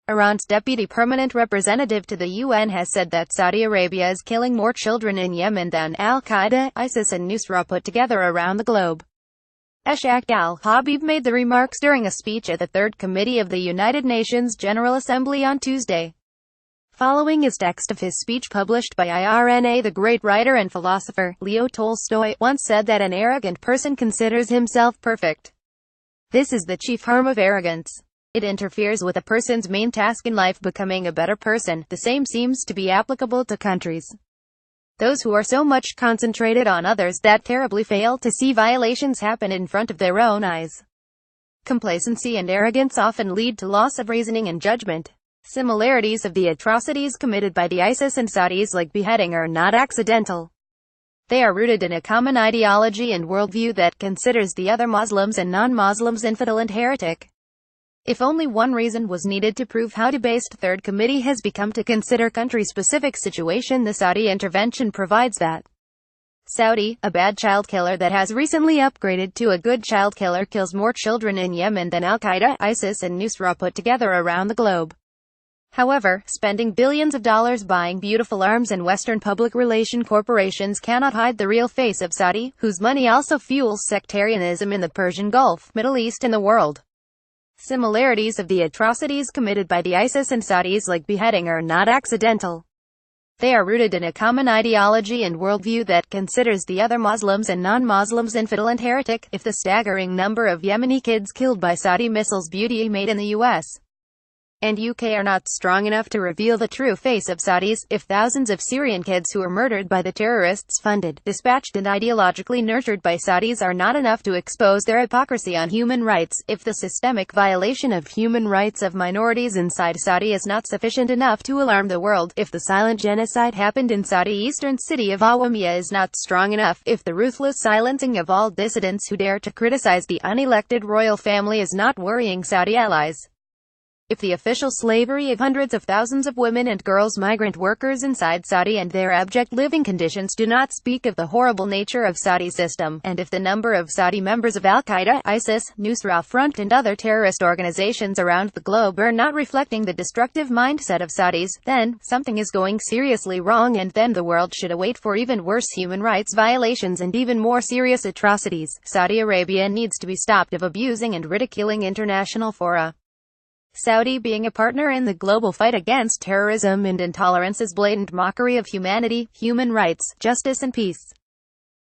Iran's deputy permanent representative to the UN has said that Saudi Arabia is killing more children in Yemen than Al-Qaeda, ISIS and Nusrah put together around the globe. Eshaq Al Habib made the remarks during a speech at the Third Committee of the United Nations General Assembly on Tuesday. Following his text of his speech published by IRNA, the great writer and philosopher, Leo Tolstoy, once said that an arrogant person considers himself perfect. This is the chief harm of arrogance. It interferes with a person's main task in life, becoming a better person. The same seems to be applicable to countries. Those who are so much concentrated on others that terribly fail to see violations happen in front of their own eyes. Complacency and arrogance often lead to loss of reasoning and judgment. Similarities of the atrocities committed by the ISIS and Saudis, like beheading, are not accidental. They are rooted in a common ideology and worldview that considers the other Muslims and non-Muslims infidel and heretic. If only one reason was needed to prove how debased the Third Committee has become to consider country-specific situation, the Saudi intervention provides that. Saudi, a bad child killer that has recently upgraded to a good child killer, kills more children in Yemen than Al-Qaeda, ISIS and Nusrah put together around the globe. However, spending billions of dollars buying beautiful arms and Western public relation corporations cannot hide the real face of Saudi, whose money also fuels sectarianism in the Persian Gulf, Middle East and the world. Similarities of the atrocities committed by the ISIS and Saudis, like beheading, are not accidental. They are rooted in a common ideology and worldview that considers the other Muslims and non-Muslims infidel and heretic. If the staggering number of Yemeni kids killed by Saudi missiles made in the US and UK are not strong enough to reveal the true face of Saudis, if thousands of Syrian kids who were murdered by the terrorists funded, dispatched and ideologically nurtured by Saudis are not enough to expose their hypocrisy on human rights, if the systemic violation of human rights of minorities inside Saudi is not sufficient enough to alarm the world, if the silent genocide happened in Saudi eastern city of Awamiya is not strong enough, if the ruthless silencing of all dissidents who dare to criticize the unelected royal family is not worrying Saudi allies, if the official slavery of hundreds of thousands of women and girls, migrant workers inside Saudi, and their abject living conditions do not speak of the horrible nature of Saudi system, and if the number of Saudi members of Al-Qaeda, ISIS, Nusrah Front and other terrorist organizations around the globe are not reflecting the destructive mindset of Saudis, then something is going seriously wrong, and then the world should await for even worse human rights violations and even more serious atrocities. Saudi Arabia needs to be stopped of abusing and ridiculing international fora. Saudi being a partner in the global fight against terrorism and intolerance is blatant mockery of humanity, human rights, justice and peace.